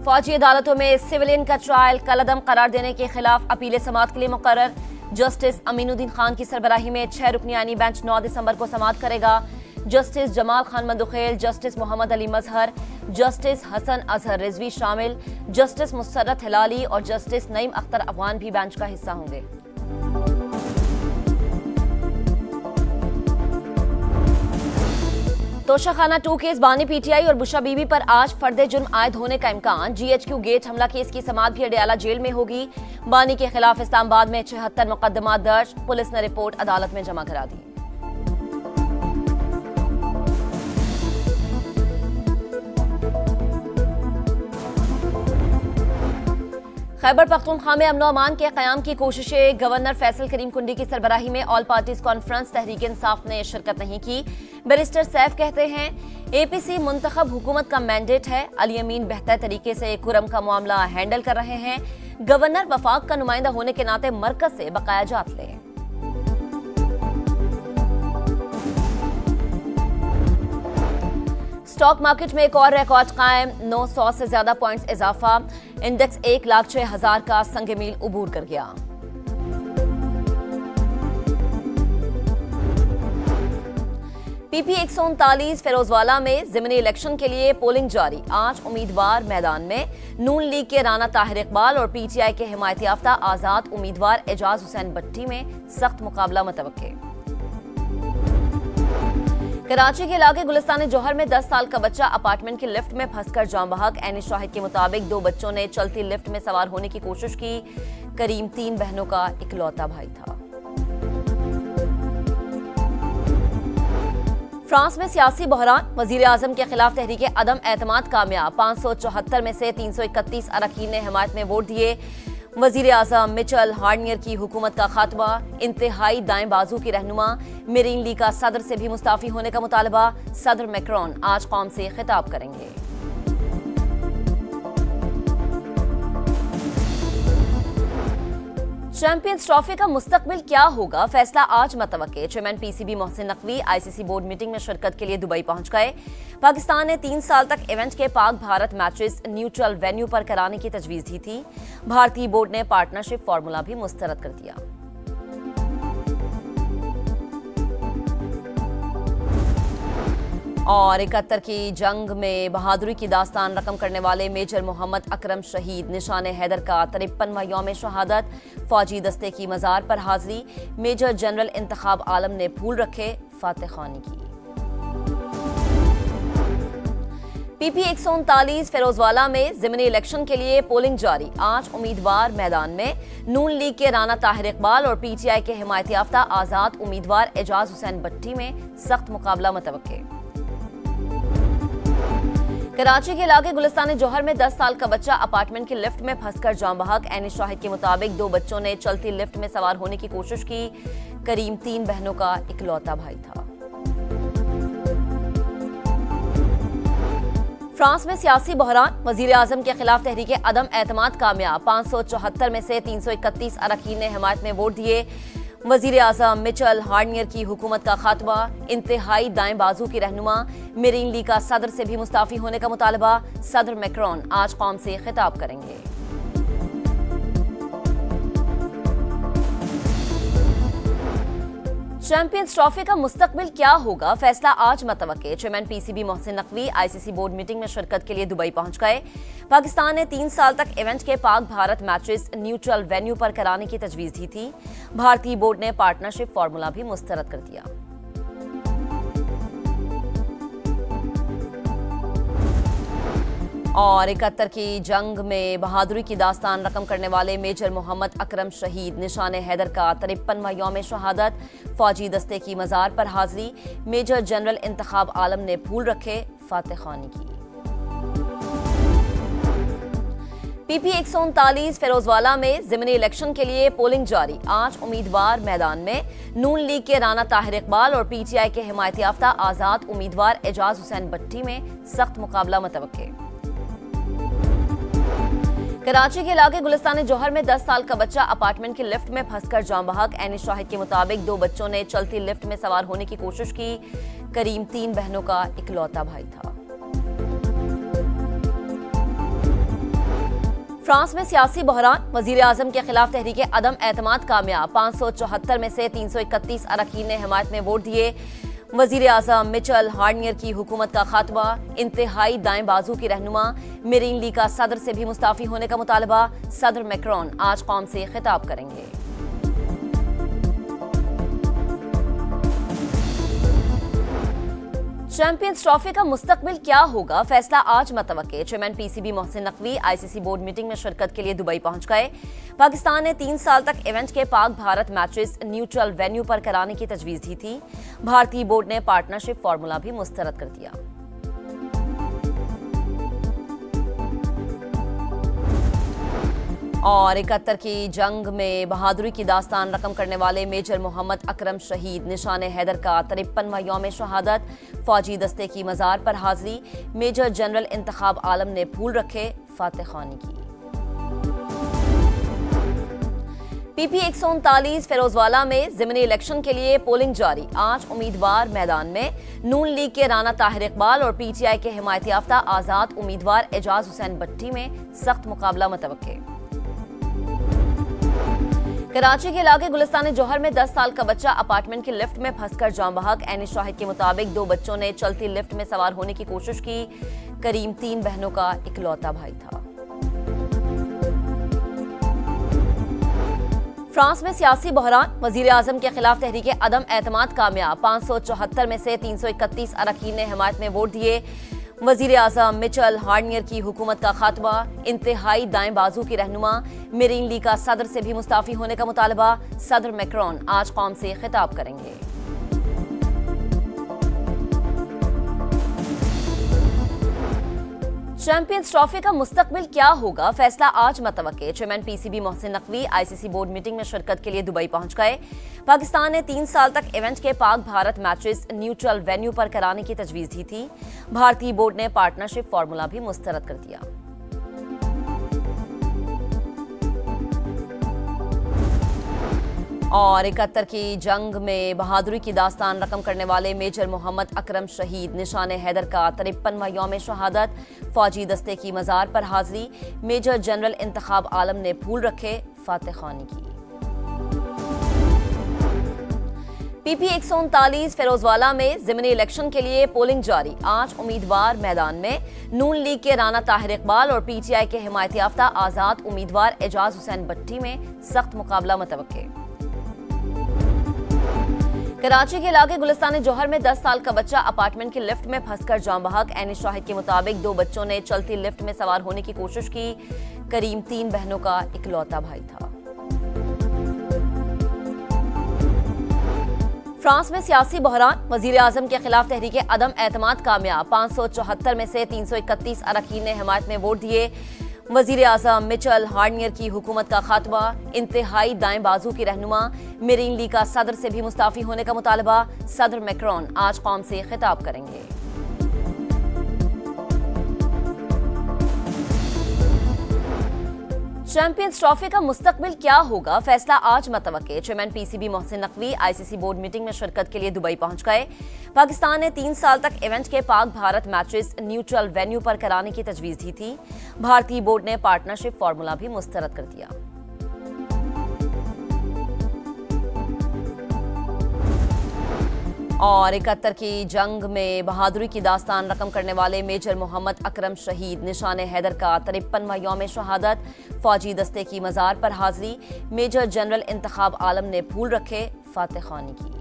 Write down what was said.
फौजी अदालतों में सिविलियन का ट्रायल कलअदम करार देने के खिलाफ अपील समाअत के लिए मुकर्रर। जस्टिस अमीनुद्दीन खान की सरबराही में 6 रुकनियानी बेंच 9 दिसंबर को समाअत करेगा। जस्टिस जमाल खान मंदुखेल, जस्टिस मोहम्मद अली मजहर, जस्टिस हसन अजहर रिजवी शामिल, जस्टिस मुसर्रत हिलाली और जस्टिस नईम अख्तर अफगान भी बेंच का हिस्सा होंगे। तोशाखाना 2 केस बानी पीटीआई और बुशा बीबी पर आज फर्द जुर्म आयद होने का इम्कान। जीएचक्यू गेट हमला केस की समाअत भी अडयाला जेल में होगी। बानी के खिलाफ इस्लामाबाद में 76 मुकदमा दर्ज। पुलिस ने रिपोर्ट अदालत में जमा करा दी। खैबर पख्तूनख्वा में अमन अमान के क़याम की कोशिशें। गवर्नर फैसल करीम कुंडी की सरबराही में all parties conference Tehreek Insaf ने शिरकत नहीं की। बैरिस्टर सैफ कहते हैं एपीसी मुंतखब हुकूमत का मैंडेट है। अली अमीन बेहतर तरीके से कुरम का मामला हैंडल कर रहे हैं। गवर्नर वफाक का नुमाइंदा होने के नाते मरकज से बकाया जात लें। स्टॉक मार्केट में एक और रिकॉर्ड कायम। 900 से ज्यादा पॉइंट्स इजाफा। इंडेक्स 1,06,000 का संग मील उबूर कर गया। पीपी 139 फिरोजवाला में ज़िमनी इलेक्शन के लिए पोलिंग जारी। आज उम्मीदवार मैदान में। नून लीग के राना ताहिर इकबाल और पीटीआई के हिमायत याफ्ता आजाद उम्मीदवार एजाज हुसैन भट्टी में सख्त मुकाबला मुतवक्के। कराची के इलाके गुलिस्तान जौहर में 10 साल का बच्चा अपार्टमेंट की लिफ्ट में फंसकर जान बहक। ऐनी शाहिद के मुताबिक 2 बच्चों ने चलती लिफ्ट में सवार होने की कोशिश की। करीम 3 बहनों का इकलौता भाई था। फ्रांस में सियासी बहरान। वजीर आजम के खिलाफ तहरीक अदम एतमाद कामयाब। 574 में से 331 अरकान ने हिमायत में वोट दिए। वजीर आजम मिचेल हार्नियर की हुकूमत का खात्मा। इंतहाई दाएं बाजू की रहनुमा मेरीन ली का सदर से भी मुस्ताफी होने का मुतालबा। सदर मैक्रोन आज कौम से खिताब करेंगे। चैंपियंस ट्रॉफी का मुस्तकबिल क्या होगा, फैसला आज मतवक्के। Chairman PCB Mohsin Naqvi ICC board meeting में शिरकत के लिए दुबई पहुंच गए। पाकिस्तान ने 3 साल तक इवेंट के Pak Bharat matches neutral venue पर कराने की तजवीज दी थी। भारतीय बोर्ड ने पार्टनरशिप फार्मूला भी मुस्तरद कर दिया। और 71 की जंग में बहादुरी की दास्तान रकम करने वाले मेजर मोहम्मद अकरम शहीद। निशान हैदर का 53वां यौम शहादत। फौजी दस्ते की मज़ार पर हाजिरी। मेजर जनरल इंतखाब आलम ने फूल रखे, फातिह खानी की। पीपी 139 फिरोजवाला में ज़िमनी इलेक्शन के लिए पोलिंग जारी। आज उम्मीदवार मैदान में। नून लीग के राना ताहिर इकबाल और पीटीआई के हिमायत याफ्ता आजाद उम्मीदवार एजाज हुसैन भट्टी में सख्त मुकाबला मुतवक्के। कराची के इलाके गुलिस्तान जौहर में 10 साल का बच्चा अपार्टमेंट की लिफ्ट में फंसकर जान बहक। ऐनी शाहिद के मुताबिक 2 बच्चों ने चलती लिफ्ट में सवार होने की कोशिश की। करीम 3 बहनों का इकलौता भाई था। फ्रांस में सियासी बहरान। वजीर आजम के खिलाफ तहरीक अदम एतमाद कामयाब। 574 में से 331 अरकान ने हिमायत में वोट दिए। वजीर आजम मिचेल हार्नियर की हुकूमत का खात्मा। इंतहाई दाएं बाजू की रहनुमा मेरीन ली का सदर से भी मुस्ताफी होने का मुतालबा। सदर मैक्रोन आज कौम से खिताब करेंगे। चैंपियंस ट्रॉफी का मुस्तकबिल क्या होगा, फैसला आज मतवक्के। Chairman PCB Mohsin Naqvi ICC board meeting में शिरकत के लिए दुबई पहुंच गए। पाकिस्तान ने 3 साल तक इवेंट के Pak Bharat matches neutral venue पर कराने की तजवीज दी थी। भारतीय बोर्ड ने पार्टनरशिप फार्मूला भी मुस्तरद कर दिया। और 71 की जंग में बहादुरी की दास्तान रकम करने वाले मेजर मोहम्मद अकरम शहीद। निशान हैदर का 53वां यौम शहादत। फौजी दस्ते की मज़ार पर हाजिरी। मेजर जनरल इंतखाब आलम ने फूल रखे, फातिह खानी की। पीपी 139 फिरोजवाला में ज़िमनी इलेक्शन के लिए पोलिंग जारी। आज उम्मीदवार मैदान में। नून लीग के राना ताहिर इकबाल और पीटीआई के हिमायत याफ्ता आजाद उम्मीदवार एजाज हुसैन भट्टी में सख्त मुकाबला मुतवक्के। कराची के इलाके गुलिस्तान जौहर में 10 साल का बच्चा अपार्टमेंट की लिफ्ट में फंसकर जान बहक। ऐनी शाहिद के मुताबिक 2 बच्चों ने चलती लिफ्ट में सवार होने की कोशिश की। करीम 3 बहनों का इकलौता भाई था। फ्रांस में सियासी बहरान, वजीर आजम के खिलाफ तहरीक अदम एतमाद कामयाब। 574 में से 331 अरकान ने हिमायत में वोट दिए। वजीर आजम मिचेल हार्नियर की हुकूमत का खात्मा, इंतहाई दाएं बाजू की रहनुमा मेरीन ली का सदर से भी मुस्ताफी होने का मुतालबा। सदर मैक्रोन आज कौम से खिताब करेंगे। चैंपियंस ट्रॉफी का मुस्तकबिल क्या होगा, फैसला आज मतवक्के। Chairman PCB Mohsin Naqvi ICC board meeting में शिरकत के लिए दुबई पहुंच गए। पाकिस्तान ने 3 साल तक इवेंट के Pak Bharat matches neutral venue पर कराने की तजवीज दी थी। भारतीय बोर्ड ने पार्टनरशिप फार्मूला भी मुस्तरद कर दिया। और 71 की जंग में बहादुरी की दास्तान रकम करने वाले मेजर मोहम्मद अकरम शहीद निशान हैदर का 53वां यौम शहादत। फौजी दस्ते की मज़ार पर हाजिरी, मेजर जनरल इंतखाब आलम ने फूल रखे, फातह खानी की। पीपी 139 फिरोजवाला में ज़िमनी इलेक्शन के लिए पोलिंग जारी। आज उम्मीदवार मैदान में। नून लीग के राना ताहिर इकबाल और पीटीआई के हिमायत याफ्ता आज़ाद उम्मीदवार एजाज हुसैन भट्टी में सख्त मुकाबला मुतवक्के। कराची के इलाके गुलिस्तान जौहर में 10 साल का बच्चा अपार्टमेंट की लिफ्ट में फंसकर जान बहक। ऐन शाहिद के मुताबिक 2 बच्चों ने चलती लिफ्ट में सवार होने की कोशिश की। करीम 3 बहनों का इकलौता भाई था। फ्रांस में सियासी बहरान, वजीर आजम के खिलाफ तहरीक अदम एतमाद कामयाब। 574 में से 331 अरकान ने हिमायत में वोट दिए। वजीर आजम मिचेल हार्नियर की हुकूमत का खात्मा, इंतहाई दाएं बाजू की रहनुमा मेरीन ली का सदर से भी मुस्ताफी होने का मुतालबा। सदर मैक्रोन आज कौम से खिताब करेंगे। चैंपियंस ट्रॉफी का मुस्तकबिल क्या होगा, फैसला आज मतवक्के। Chairman PCB Mohsin Naqvi ICC board meeting में शिरकत के लिए दुबई पहुंच गए। पाकिस्तान ने 3 साल तक इवेंट के Pak Bharat matches neutral venue पर कराने की तजवीज दी थी। भारतीय बोर्ड ने पार्टनरशिप फार्मूला भी मुस्तरद कर दिया। और 71 की जंग में बहादुरी की दास्तान रकम करने वाले मेजर मोहम्मद अकरम शहीद निशान हैदर का 53वां यौम शहादत। फौजी दस्ते की मज़ार पर हाजिरी, मेजर जनरल इंतखाब आलम ने फूल रखे, फातह खानी की। पीपी 139 फिरोजवाला में ज़िमनी इलेक्शन के लिए पोलिंग जारी। आज उम्मीदवार मैदान में। नून लीग के राना ताहिर इकबाल और पीटीआई के हिमायत याफ्ता आज़ाद उम्मीदवार एजाज हुसैन भट्टी में सख्त मुकाबला मुतवक्के। कराची के इलाके गुलिस्तान जौहर में 10 साल का बच्चा अपार्टमेंट की लिफ्ट में फंसकर जान बहक। ऐन शाहिद के मुताबिक 2 बच्चों ने चलती लिफ्ट में सवार होने की कोशिश की। करीम 3 बहनों का इकलौता भाई था। फ्रांस में सियासी बहरान, वजीर आजम के खिलाफ तहरीक अदम एतमाद कामयाब। 574 में से 331 अरकान ने हिमायत में वोट दिए। वजीर आजम मिचेल हार्नियर की हुकूमत का खात्मा, इंतहाई दाएं बाजू की रहनुमा मेरीन ली का सदर से भी मुस्ताफी होने का मुतालबा। सदर मैक्रोन आज कौम से खिताब करेंगे। चैंपियंस ट्रॉफी का मुस्तकबिल क्या होगा, फैसला आज मतवक्के। Chairman PCB Mohsin Naqvi ICC board meeting में शिरकत के लिए दुबई पहुंच गए। पाकिस्तान ने 3 साल तक इवेंट के Pak Bharat matches neutral venue पर कराने की तजवीज दी थी। भारतीय बोर्ड ने पार्टनरशिप फार्मूला भी मुस्तरद कर दिया। और 71 की जंग में बहादुरी की दास्तान रकम करने वाले मेजर मोहम्मद अकरम शहीद निशान हैदर का 53वां यौम शहादत। फौजी दस्ते की मज़ार पर हाजिरी, मेजर जनरल इंतखाब आलम ने फूल रखे, फातह खानी की।